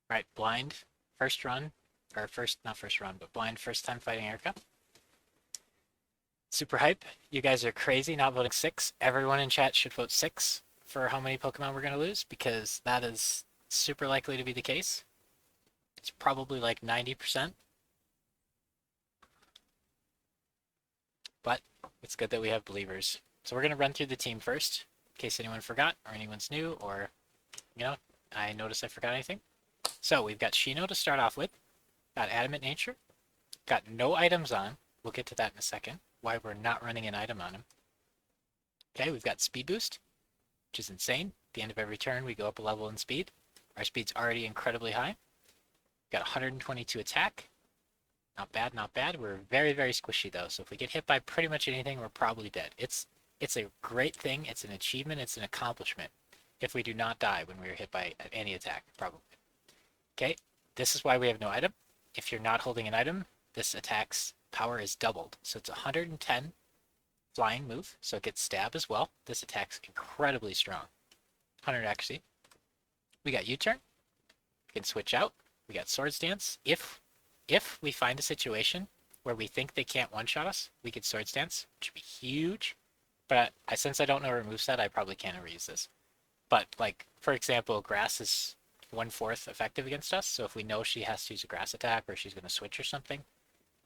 Right, blind, first run, or first, not first run, but blind, first time fighting Erika. Super hype. You guys are crazy not voting six. Everyone in chat should vote six for how many Pokemon we're going to lose because that is super likely to be the case. It's probably like 90%, but it's good that we have believers. So we're going to run through the team first in case anyone forgot or anyone's new or, you know, I noticed I forgot anything. So we've got Shino to start off with, got Adamant Nature, got no items on. We'll get to that in a second, why we're not running an item on him. Okay, we've got Speed Boost, which is insane. At the end of every turn, we go up a level in speed. Our speed's already incredibly high. We've got 122 attack. Not bad, not bad. We're very, very squishy though, so if we get hit by pretty much anything, we're probably dead. It's a great thing. It's an achievement. It's an accomplishment if we do not die when we are hit by any attack, probably. Okay, this is why we have no item. If you're not holding an item, this attack's power is doubled. So it's 110 flying move, so it gets stab as well. This attack's incredibly strong. 100 accuracy. We got U-turn. We can switch out. We got Swords Dance. If we find a situation where we think they can't one-shot us, we could Swords Dance, which would be huge. But since I don't know her moveset, I probably can't ever use this. But like, for example, Grass is 1/4 effective against us, so if we know she has to use a Grass attack or she's going to switch or something,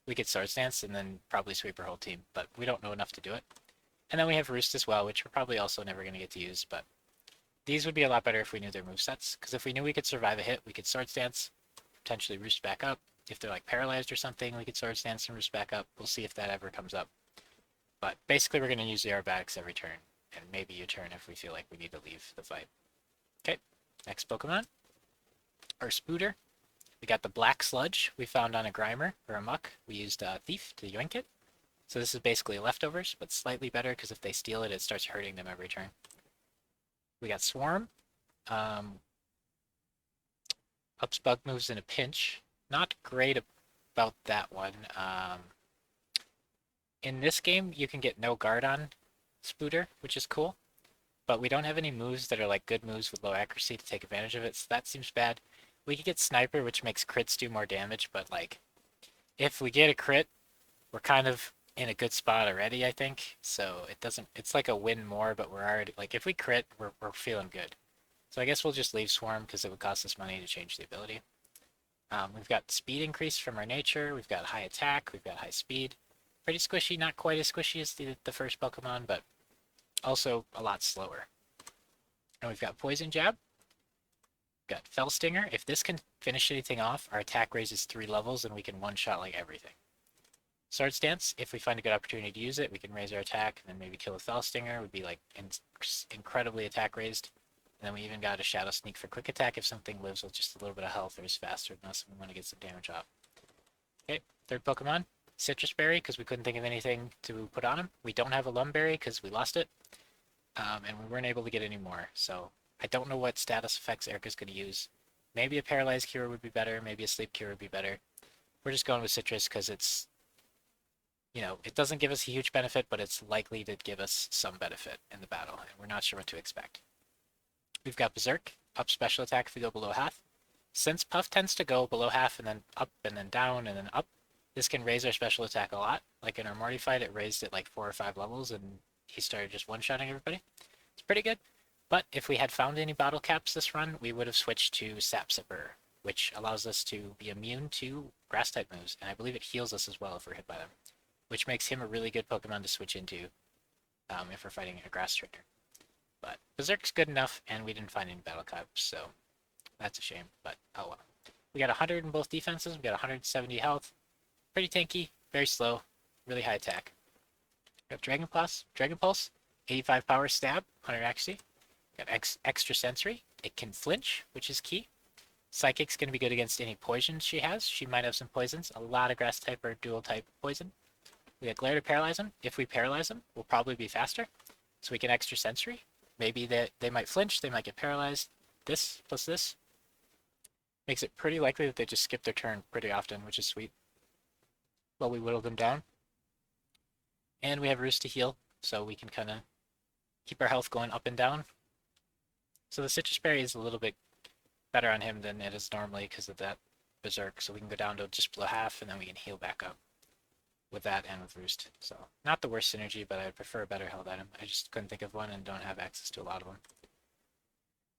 we could Swords Dance and then probably sweep her whole team. But we don't know enough to do it. And then we have Roost as well, which we're probably also never going to get to use, but these would be a lot better if we knew their movesets, because if we knew we could survive a hit, we could Swords Dance, potentially Roost back up. If they're like paralyzed or something, we could Swords Dance and Roost back up. We'll see if that ever comes up. But basically, we're going to use the aerobatics every turn, and maybe U-turn if we feel like we need to leave the fight. Okay, next Pokemon, our Spooter. We got the Black Sludge we found on a Grimer, or a Muck. We used Thief to yoink it. So this is basically leftovers, but slightly better because if they steal it, it starts hurting them every turn. We got Swarm. Um, Ups bug moves in a pinch. Not great about that one. In this game, you can get no guard on Spooter, which is cool. But we don't have any moves that are like good moves with low accuracy to take advantage of it, so that seems bad. We could get Sniper, which makes crits do more damage, but like, if we get a crit, we're kind of in a good spot already, I think. So it doesn't, it's like a win more, but we're already, like, if we crit, we're feeling good. So I guess we'll just leave Swarm because it would cost us money to change the ability. We've got speed increase from our nature. We've got high attack. We've got high speed. Pretty squishy, not quite as squishy as the first Pokemon, but also a lot slower. And we've got Poison Jab. We've got Fell Stinger. If this can finish anything off, our attack raises 3 levels and we can one-shot like everything. Swords Dance, if we find a good opportunity to use it, we can raise our attack and then maybe kill a Fell Stinger. Would be like incredibly attack raised. And then we even got a Shadow Sneak for quick attack if something lives with just a little bit of health or is faster than us and we want to get some damage off. Okay, third Pokemon, Citrus Berry, because we couldn't think of anything to put on him. We don't have a Lumberry because we lost it, and we weren't able to get any more. So I don't know what status effects Erika's going to use. Maybe a Paralyzed Cure would be better. Maybe a Sleep Cure would be better. We're just going with Citrus because it's, you know, it doesn't give us a huge benefit, but it's likely to give us some benefit in the battle, and we're not sure what to expect. We've got Berserk, up special attack if we go below half. Since Puff tends to go below half and then up and then down and then up, this can raise our special attack a lot. Like in our Morty fight, it raised it like 4 or 5 levels and he started just one-shotting everybody. It's pretty good. But if we had found any bottle caps this run, we would have switched to Sap Sipper, which allows us to be immune to grass-type moves, and I believe it heals us as well if we're hit by them, which makes him a really good Pokemon to switch into if we're fighting a grass trainer. But Berserk's good enough, and we didn't find any battle caps, so that's a shame, but oh well. We got 100 in both defenses, we got 170 health, pretty tanky, very slow, really high attack. We have Dragon Pulse, 85 power stab, 100 accuracy. Got extra sensory, it can flinch, which is key. Psychic's going to be good against any poisons she has. She might have some poisons, a lot of grass type or dual type poison. We got Glare to paralyze them. If we paralyze them, we'll probably be faster. So we can extra sensory. Maybe they might flinch, they might get paralyzed. This plus this makes it pretty likely that they just skip their turn pretty often, which is sweet. While we whittle them down. And we have Roost to heal, so we can kind of keep our health going up and down. So the Citrus Berry is a little bit better on him than it is normally because of that Berserk. So we can go down to just below half, and then we can heal back up with that and with Roost. So not the worst synergy, but I'd prefer a better held item. I just couldn't think of one and don't have access to a lot of them.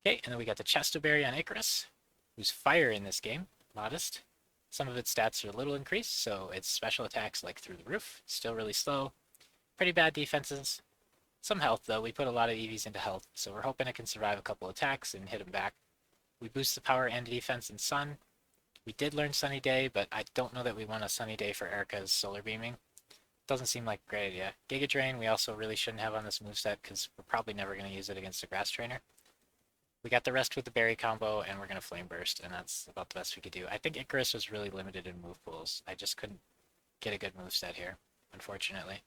Okay, and then we got the Chestoberry on Icarus, who's fire in this game, modest. Some of its stats are a little increased, so its special attacks like through the roof, still really slow. Pretty bad defenses. Some health though, we put a lot of EVs into health, so we're hoping it can survive a couple attacks and hit him back. We boost the power and defense in Sun. We did learn Sunny Day, but I don't know that we want a Sunny Day for Erika's Solar Beaming. Doesn't seem like a great idea. Giga Drain we also really shouldn't have on this moveset because we're probably never going to use it against a Grass Trainer. We got the rest with the Berry combo, and we're going to Flame Burst, and that's about the best we could do. I think Icarus was really limited in move pools. I just couldn't get a good moveset here, unfortunately.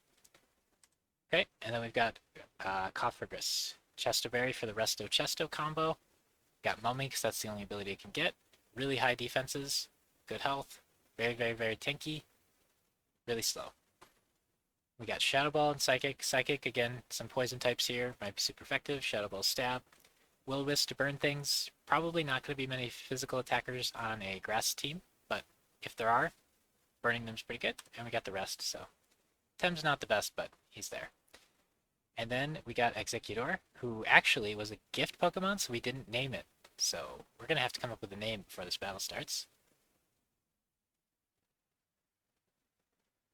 Okay, and then we've got Cofagris. Chestoberry for the Resto Chesto combo. Got Mummy, because that's the only ability it can get. Really high defenses, good health, very, very, very tanky, really slow. We got Shadow Ball and Psychic. Psychic, again, some poison types here, might be super effective. Shadow Ball Stab. Will-O-Wisp to burn things. Probably not going to be many physical attackers on a grass team, but if there are, burning them's pretty good. And we got the rest, so Tem's not the best, but he's there. And then we got Executor, who actually was a gift Pokemon, so we didn't name it. So we're going to have to come up with a name before this battle starts.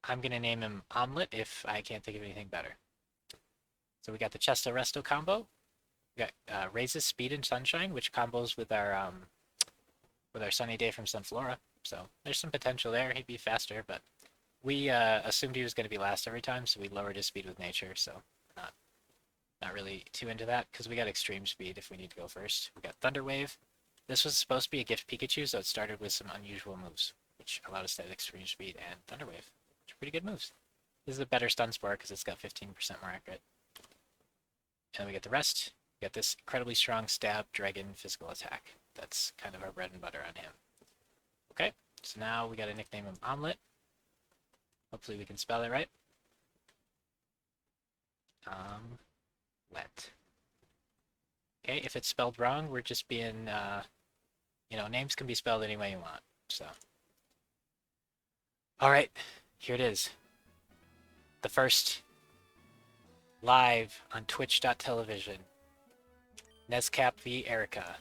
I'm going to name him Omelet if I can't think of anything better. So we got the Chesto Resto combo. We got raises speed and sunshine, which combos with our Sunny Day from Sunflora. So there's some potential there. He'd be faster, but we assumed he was going to be last every time, so we lowered his speed with nature. So not really too into that because we got extreme speed if we need to go first. We got Thunder Wave. This was supposed to be a gift Pikachu, so it started with some unusual moves, which allowed us to have extreme speed and Thunder Wave, which are pretty good moves. This is a better stun spore because it's got 15% more accurate. And then we get the rest. We got this incredibly strong stab dragon physical attack. That's kind of our bread and butter on him. Okay, so now we got to nickname him Omelet. Hopefully we can spell it right. Let. Okay, if it's spelled wrong, we're just being, names can be spelled any way you want, so. Alright, here it is. The first live on twitch.tv. Nescap v Erika.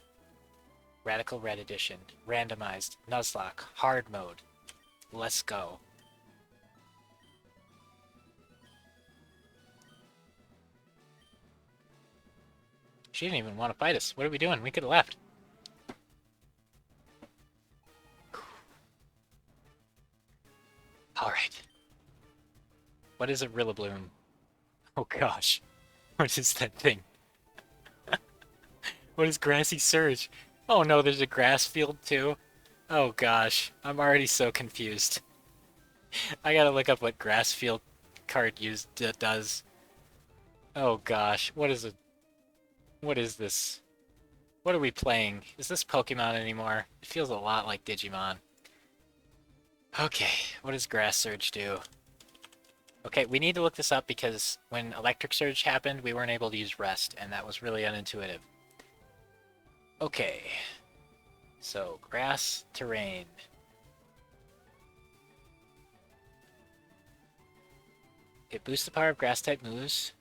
Radical Red Edition. Randomized. Nuzlocke. Hard mode. Let's go. She didn't even want to fight us. What are we doing? We could have left. Alright. What is a Rillaboom? Oh gosh. What is that thing? What is Grassy Surge? Oh no, there's a grass field too? Oh gosh. I'm already so confused. I gotta look up what grass field card does. Oh gosh. What is this? What are we playing? Is this Pokemon anymore? It feels a lot like Digimon. Okay, what does Grass Surge do? Okay, we need to look this up because when Electric Surge happened, we weren't able to use Rest, and that was really unintuitive. Okay, so Grass Terrain. It boosts the power of Grass-type moves.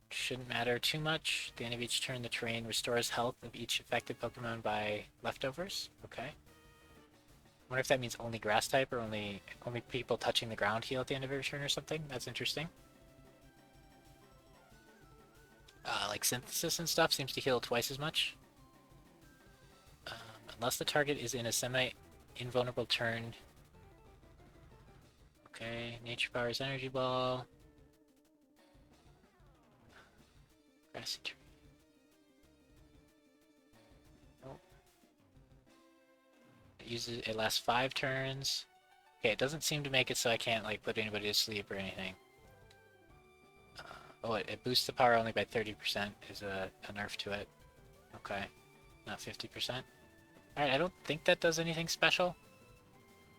Shouldn't matter too much. At the end of each turn, the terrain restores health of each affected Pokemon by leftovers. Okay. I wonder if that means only grass type or only people touching the ground heal at the end of every turn or something. That's interesting. Like Synthesis and stuff seems to heal twice as much. Unless the target is in a semi-invulnerable turn. Okay, Nature Power's Energy Ball. Grassy Tree. Nope. It lasts 5 turns. Okay, it doesn't seem to make it so I can't like put anybody to sleep or anything. It boosts the power only by 30% is a nerf to it. Okay, not 50%. Alright, I don't think that does anything special.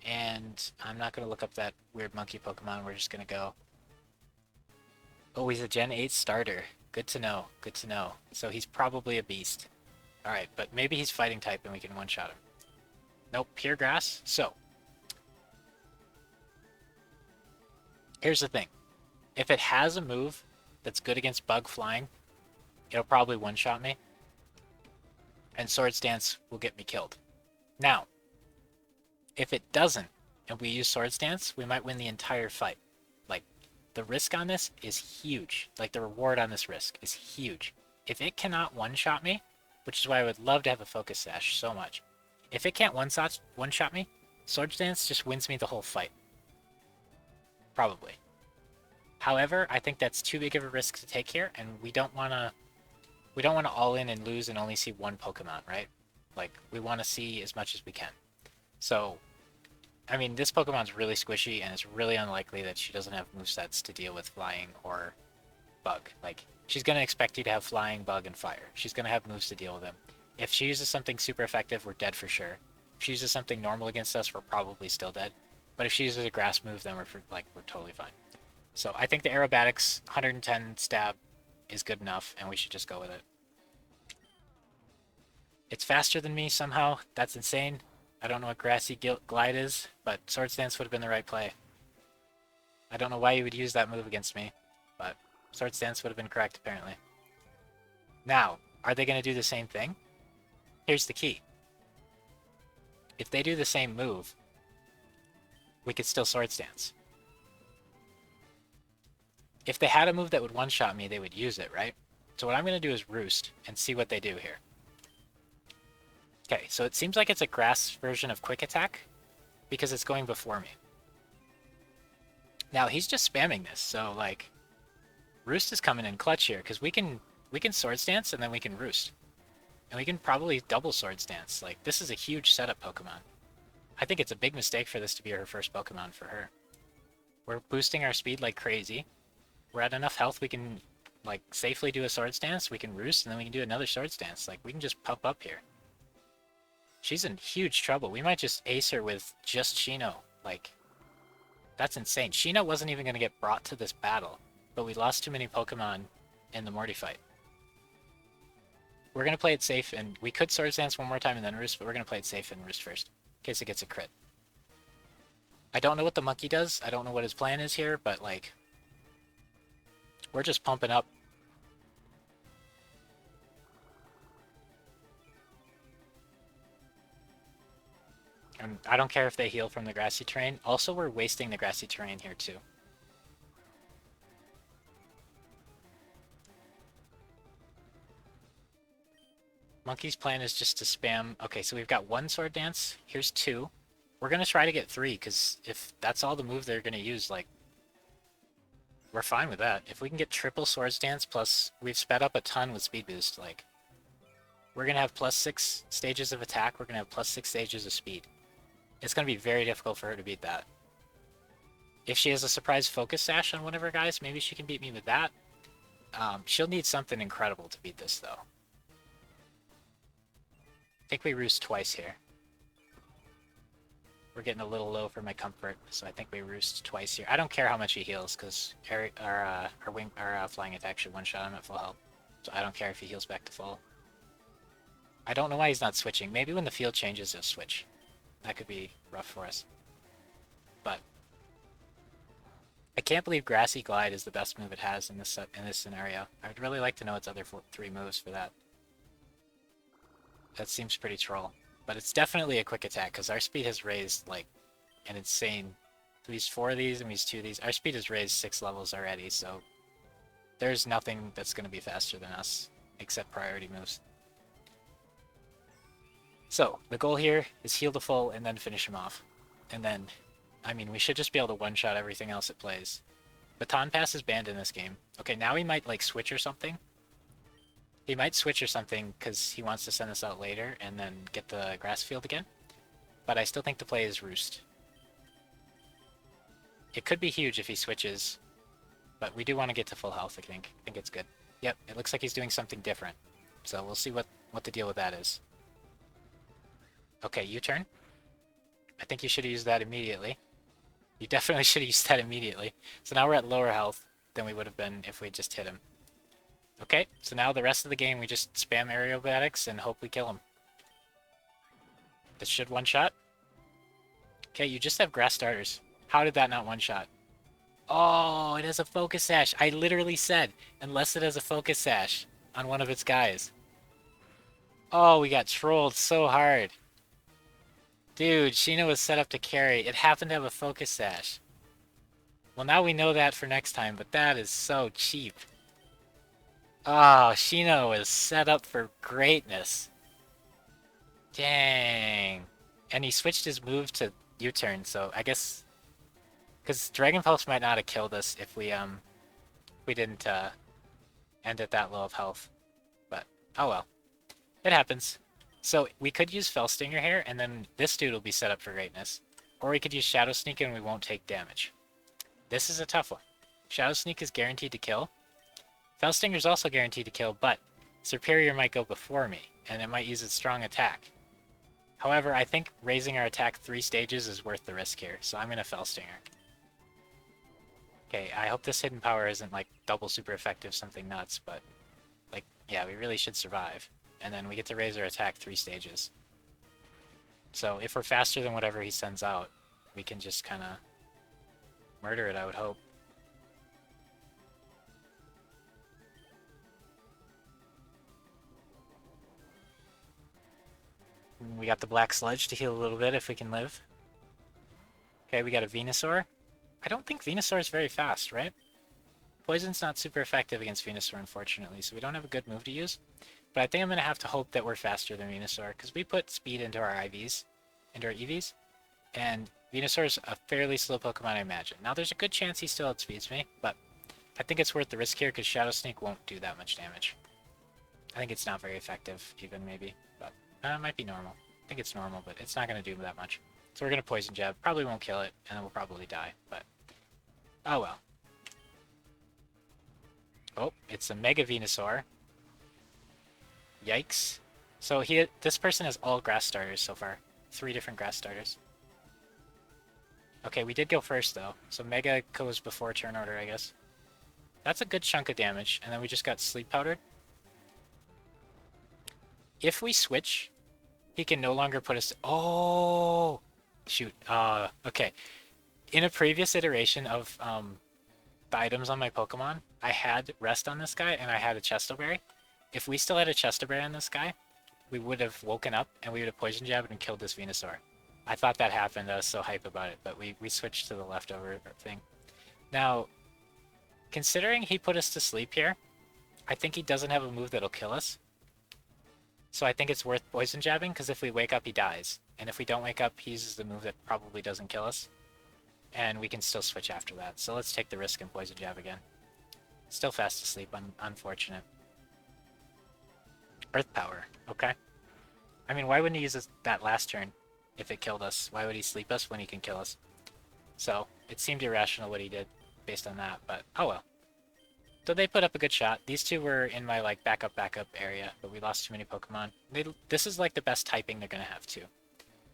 And I'm not going to look up that weird monkey Pokemon, we're just going to go. Oh, he's a Gen 8 starter. Good to know, good to know. So he's probably a beast. Alright, but maybe he's fighting type and we can one-shot him. Nope, pure grass. So, here's the thing. If it has a move that's good against bug flying, it'll probably one-shot me. And Swords Dance will get me killed. Now, if it doesn't, and we use Swords Dance, we might win the entire fight. Like, the risk on this is huge. Like, the reward on this risk is huge. If it cannot one-shot me, which is why I would love to have a Focus Sash so much. If it can't one-shot me, Swords Dance just wins me the whole fight. Probably. However, I think that's too big of a risk to take here, and we don't want to all in and lose and only see one Pokemon, right? Like, we want to see as much as we can. So, I mean, this Pokemon's really squishy, and it's really unlikely that she doesn't have movesets to deal with Flying or Bug. Like, she's going to expect you to have Flying, Bug, and Fire. She's going to have moves to deal with them. If she uses something super effective, we're dead for sure. If she uses something normal against us, we're probably still dead. But if she uses a Grass move, then we're totally fine. So I think the Aerobatics 110 stab is good enough, and we should just go with it. It's faster than me somehow. That's insane. I don't know what Grassy Glide is, but Swords Dance would have been the right play. I don't know why you would use that move against me, but Swords Dance would have been correct apparently. Now, are they going to do the same thing? Here's the key. If they do the same move, we could still Swords Dance. If they had a move that would one-shot me, they would use it, right? So what I'm going to do is Roost and see what they do here. Okay, so it seems like it's a Grass version of Quick Attack because it's going before me. Now, he's just spamming this, so, like, Roost is coming in clutch here because we can Swords Dance and then we can Roost. And we can probably double Swords Dance. Like, this is a huge setup Pokemon. I think it's a big mistake for this to be her first Pokemon for her. We're boosting our speed like crazy. We're at enough health we can, like, safely do a Swords Dance. We can Roost, and then we can do another Swords Dance. Like, we can just pump up here. She's in huge trouble. We might just ace her with just Shino. Like, that's insane. Shino wasn't even going to get brought to this battle, but we lost too many Pokemon in the Morty fight. We're going to play it safe, and we could Swords Dance one more time and then Roost, but we're going to play it safe and Roost first, in case it gets a crit. I don't know what the monkey does. I don't know what his plan is here, but, like, we're just pumping up. And I don't care if they heal from the grassy terrain. Also, we're wasting the grassy terrain here, too. Monkey's plan is just to spam. Okay, so we've got one Sword Dance. Here's two. We're going to try to get three, because if that's all the move they're going to use, like, we're fine with that. If we can get triple Swords Dance, plus we've sped up a ton with Speed Boost, like, we're going to have +6 stages of attack. We're going to have +6 stages of speed. It's going to be very difficult for her to beat that. If she has a surprise Focus Sash on one of her guys, maybe she can beat me with that. She'll need something incredible to beat this, though. I think we Roost twice here. We're getting a little low for my comfort, so I think we Roost twice here. I don't care how much he heals, because our Flying Attack should one-shot him at full health. So I don't care if he heals back to full. I don't know why he's not switching. Maybe when the field changes, he'll switch. That could be rough for us. But I can't believe Grassy Glide is the best move it has in this scenario. I would really like to know its other 3 moves for that. That seems pretty troll. But it's definitely a Quick Attack, because our speed has raised, like, an insane... We used 4 of these, and we used 2 of these. Our speed has raised 6 levels already, so... There's nothing that's going to be faster than us, except priority moves. So, the goal here is heal to full and then finish him off. And then, I mean, we should just be able to one-shot everything else it plays. Baton Pass is banned in this game. Okay, now he might, like, switch or something. He might switch or something because he wants to send us out later and then get the grass field again. But I still think the play is Roost. It could be huge if he switches, but we do want to get to full health, I think. I think it's good. Yep, it looks like he's doing something different. So we'll see what the deal with that is. Okay, U-turn. I think you should have used that immediately. You definitely should have used that immediately. So now we're at lower health than we would have been if we just hit him. Okay, so now the rest of the game we just spam aerobatics and hope we kill him. This should one-shot. Okay, you just have grass starters. How did that not one-shot? Oh, it has a focus sash. I literally said, unless it has a focus sash on one of its guys. Oh, we got trolled so hard. Dude, Sheena was set up to carry. It happened to have a focus sash. Well, now we know that for next time, but that is so cheap. Oh, Sheena was set up for greatness. Dang. And he switched his move to U-turn, so I guess... Because Dragon Pulse might not have killed us if we didn't, end at that low of health. But, oh well. It happens. So, we could use Fellstinger here, and then this dude will be set up for greatness. Or we could use Shadow Sneak and we won't take damage. This is a tough one. Shadow Sneak is guaranteed to kill. Fellstinger is also guaranteed to kill, but Superior might go before me, and it might use its strong attack. However, I think raising our attack 3 stages is worth the risk here, so I'm going to Fellstinger. Okay, I hope this hidden power isn't like double super effective, something nuts, but like, yeah, we really should survive. And then we get to raise our attack 3 stages. So if we're faster than whatever he sends out, we can just kind of murder it, I would hope. We got the Black Sludge to heal a little bit if we can live. Okay, we got a Venusaur. I don't think Venusaur is very fast, right? Poison's not super effective against Venusaur, unfortunately, so we don't have a good move to use. But I think I'm going to have to hope that we're faster than Venusaur, because we put speed into our IVs, into our EVs, and Venusaur's a fairly slow Pokemon, I imagine. Now, there's a good chance he still outspeeds me, but I think it's worth the risk here, because Shadow Sneak won't do that much damage. I think it's not very effective, even, maybe, but it might be normal. I think it's normal, but it's not going to do that much. So we're going to Poison Jab. Probably won't kill it, and then we'll probably die, but oh well. Oh, it's a Mega Venusaur. Yikes. So this person has all grass starters so far. 3 different grass starters. Okay, we did go first though. So Mega goes before turn order, I guess. That's a good chunk of damage, and then we just got Sleep Powdered. If we switch, he can no longer put us... Oh! Shoot. Okay. In a previous iteration of the items on my Pokemon, I had Rest on this guy, and I had a Chesto Berry. If we still had a Chesto Berry on this guy, we would have woken up, and we would have Poison Jabbed and killed this Venusaur. I thought that happened, I was so hype about it, but we switched to the leftover thing. Now, considering he put us to sleep here, I think he doesn't have a move that'll kill us. So I think it's worth Poison Jabbing, because if we wake up, he dies. And if we don't wake up, he uses the move that probably doesn't kill us. And we can still switch after that. So let's take the risk and Poison Jab again. Still fast asleep, unfortunate. Earth Power, okay. I mean, why wouldn't he use that last turn if it killed us? Why would he sleep us when he can kill us? So, it seemed irrational what he did based on that, but oh well. So they put up a good shot. These two were in my like backup area, but we lost too many Pokemon. This is like the best typing they're gonna have too.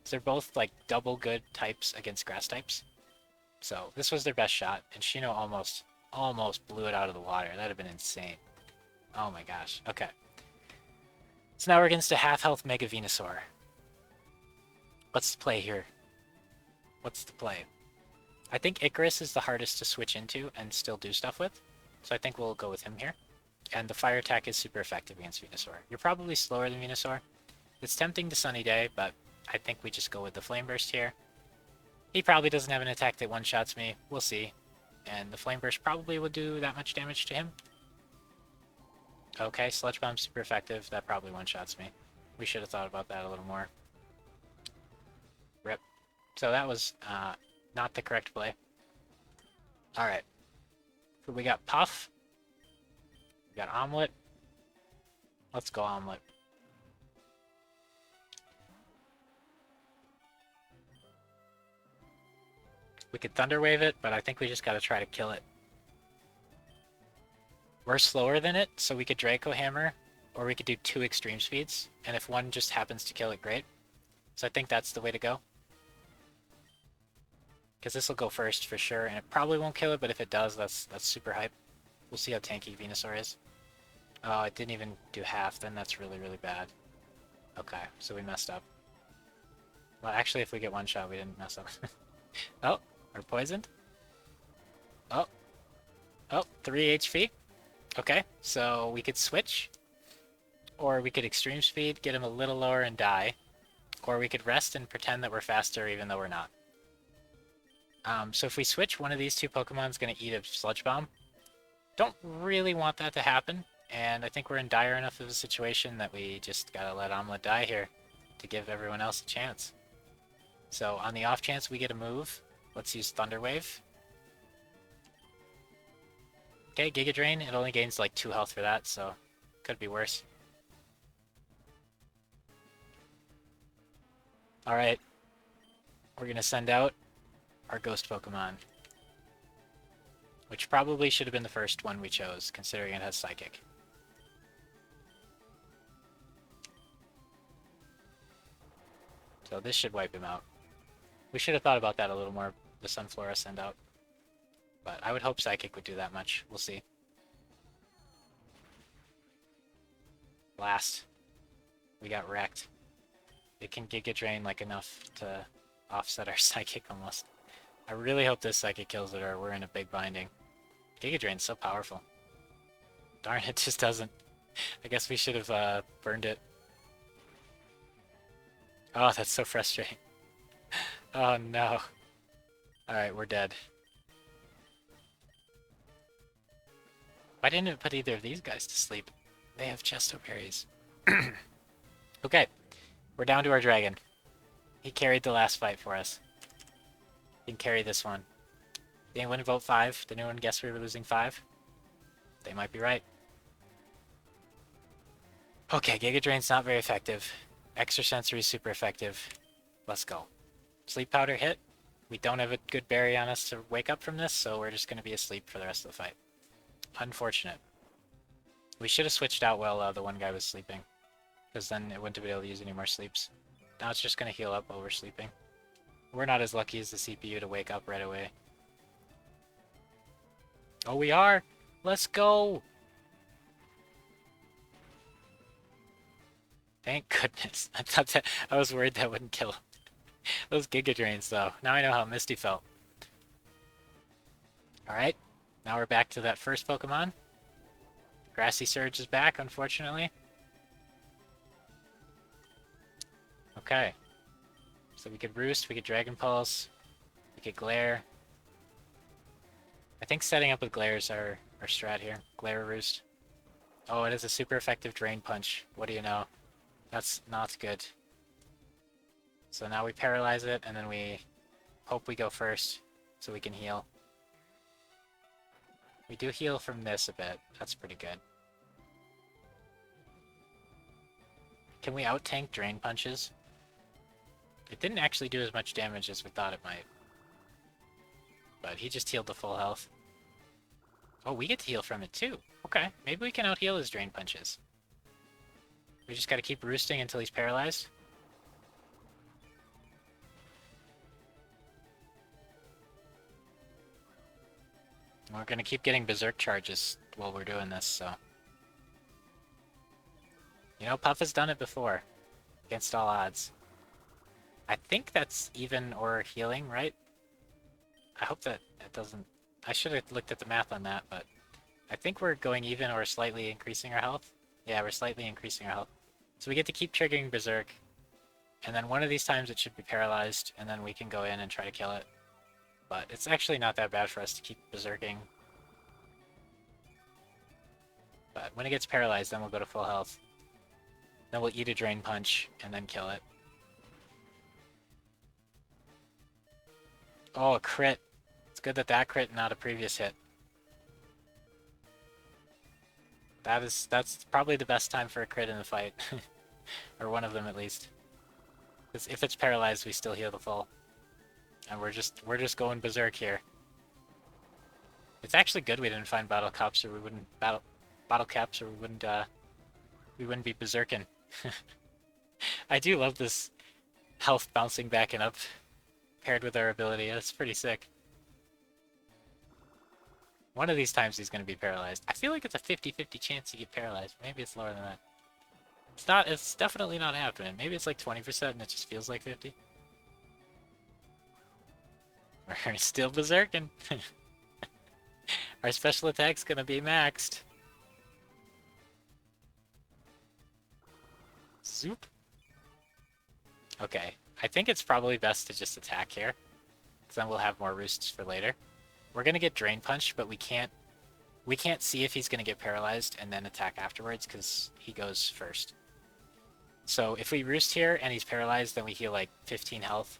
So they're both like double good types against grass types. So this was their best shot, and Shino almost blew it out of the water. That'd have been insane. Oh my gosh. Okay. So now we're against a half-health Mega Venusaur. What's the play here? What's the play? I think Icarus is the hardest to switch into and still do stuff with. So I think we'll go with him here. And the fire attack is super effective against Venusaur. You're probably slower than Venusaur. It's tempting to Sunny Day, but I think we just go with the Flame Burst here. He probably doesn't have an attack that one-shots me. We'll see. And the Flame Burst probably will do that much damage to him. Okay, Sludge Bomb's super effective. That probably one-shots me. We should have thought about that a little more. Rip. So that was not the correct play. Alright. So we got Puff. We got Omelet. Let's go Omelet. We could Thunder Wave it, but I think we just gotta try to kill it. We're slower than it, so we could Draco Hammer, or we could do 2 extreme speeds, and if one just happens to kill it, great. So I think that's the way to go. Because this will go first for sure, and it probably won't kill it, but if it does, that's super hype. We'll see how tanky Venusaur is. Oh, it didn't even do half, then that's really, really bad. Okay, so we messed up. Well, actually, if we get one shot, we didn't mess up. Oh, we're poisoned? Oh, oh, 3 HP. Okay, so we could switch, or we could extreme speed, get him a little lower and die, or we could rest and pretend that we're faster even though we're not. So if we switch, one of these two Pokemon's going to eat a Sludge Bomb. Don't really want that to happen, and I think we're in dire enough of a situation that we just gotta let Omelette die here to give everyone else a chance. So on the off chance we get a move, let's use Thunder Wave. Okay, Giga Drain, it only gains like 2 health for that, so could be worse. Alright, we're gonna send out our Ghost Pokemon. Which probably should have been the first one we chose, considering it has Psychic. So this should wipe him out. We should have thought about that a little more, the Sunflora send out. But I would hope Psychic would do that much. We'll see. Blast. We got wrecked. It can Giga Drain like enough to offset our Psychic almost. I really hope this Psychic kills it or we're in a big binding. Giga Drain's so powerful. Darn, it just doesn't. I guess we should have burned it. Oh, that's so frustrating. Oh no. Alright, we're dead. Why didn't it put either of these guys to sleep? They have Chesto Berries. Okay, we're down to our dragon. He carried the last fight for us. He can carry this one. Did anyone vote 5? Did anyone guess we were losing 5? They might be right. Okay, Giga Drain's not very effective. Extra Sensory is super effective. Let's go. Sleep Powder hit. We don't have a good berry on us to wake up from this, so we're just going to be asleep for the rest of the fight. Unfortunate. We should have switched out while the one guy was sleeping, because then it wouldn't have been able to use any more sleeps. Now it's just going to heal up while we're sleeping. We're not as lucky as the CPU to wake up right away. Oh, we are! Let's go! Thank goodness. I was worried that wouldn't kill him. Those Giga Drains, though. Now I know how Misty felt. Alright, now we're back to that first Pokemon. Grassy Surge is back, unfortunately. Okay. So we could Roost, we could Dragon Pulse, we could Glare. I think setting up with Glare is our strat here. Glare Roost. Oh, it is a super effective Drain Punch. What do you know? That's not good. So now we paralyze it, and then we hope we go first, so we can heal. We do heal from this a bit. That's pretty good. Can we out-tank Drain Punches? It didn't actually do as much damage as we thought it might. But he just healed to full health. Oh, we get to heal from it too. Okay, maybe we can out-heal his Drain Punches. We just gotta keep roosting until he's paralyzed. We're gonna keep getting Berserk charges while we're doing this, so... You know, Puff has done it before. Against all odds. I think that's even or healing, right? I hope that it doesn't... I should have looked at the math on that, but... I think we're going even or slightly increasing our health. Yeah, we're slightly increasing our health. So we get to keep triggering Berserk. And then one of these times it should be paralyzed, and then we can go in and try to kill it. But it's actually not that bad for us to keep berserking. But when it gets paralyzed, then we'll go to full health. Then we'll eat a Drain Punch, and then kill it. Oh, a crit. It's good that that crit, not a previous hit. That's probably the best time for a crit in the fight. Or one of them at least. Because if it's paralyzed, we still heal the full. And we're just going berserk here. It's actually good we didn't find bottle caps, or we wouldn't bottle caps, or we wouldn't be berserking. I do love this health bouncing back and up, paired with our ability. That's pretty sick. One of these times he's going to be paralyzed. I feel like it's a 50-50 chance to get paralyzed. Maybe it's lower than that. It's not. It's definitely not happening. Maybe it's like 20% and it just feels like 50. We're still berserking. Our special attack's going to be maxed. Zoop. Okay. I think it's probably best to just attack here. Because then we'll have more roosts for later. We're going to get Drain Punch, but we can't see if he's going to get paralyzed and then attack afterwards because he goes first. So if we roost here and he's paralyzed, then we heal like 15 health.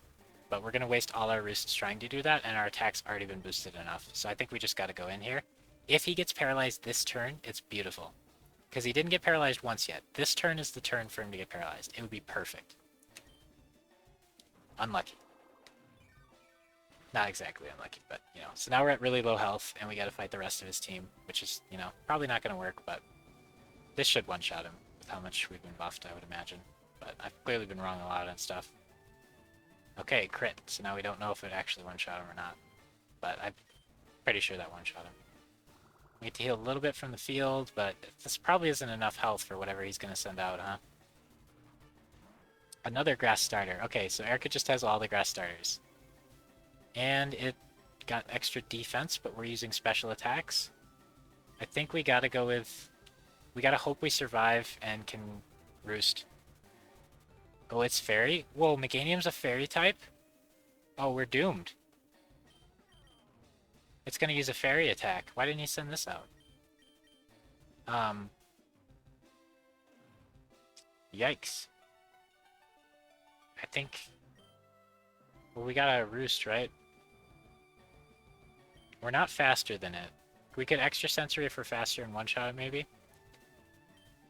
But we're going to waste all our roosts trying to do that, and our attack's already been boosted enough. So I think we just got to go in here. If he gets paralyzed this turn, it's beautiful. Because he didn't get paralyzed once yet. This turn is the turn for him to get paralyzed. It would be perfect. Unlucky. Not exactly unlucky, but, you know. So now we're at really low health, and we got to fight the rest of his team, which is, you know, probably not going to work, but this should one-shot him with how much we've been buffed, I would imagine. But I've clearly been wrong a lot on stuff. Okay, crit. So now we don't know if it actually one-shot him or not. But I'm pretty sure that one-shot him. We need to heal a little bit from the field, but this probably isn't enough health for whatever he's going to send out, huh? Another grass starter. Okay, so Erika just has all the grass starters. And it got extra defense, but we're using special attacks. I think we gotta go with... We gotta hope we survive and can roost. Oh, it's fairy? Whoa, Meganium's a fairy type? Oh, we're doomed. It's gonna use a fairy attack. Why didn't he send this out? Yikes. I think... Well, we got a roost, right? We're not faster than it. We could extra sensory if we're faster and one-shot it, maybe?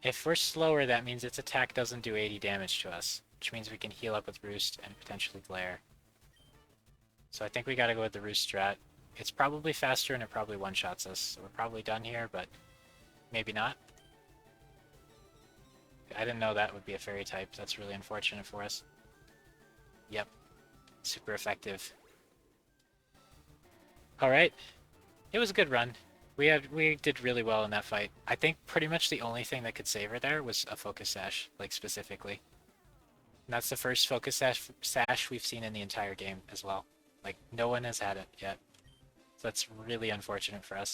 If we're slower, that means its attack doesn't do 80 damage to us, which means we can heal up with Roost and potentially Glare. So I think we gotta go with the Roost strat. It's probably faster and it probably one-shots us, so we're probably done here, but maybe not. I didn't know that would be a fairy type. That's really unfortunate for us. Yep. Super effective. Alright. It was a good run. We did really well in that fight. I think pretty much the only thing that could save her there was a focus sash, like specifically. And that's the first focus sash we've seen in the entire game as well. Like, no one has had it yet. So that's really unfortunate for us.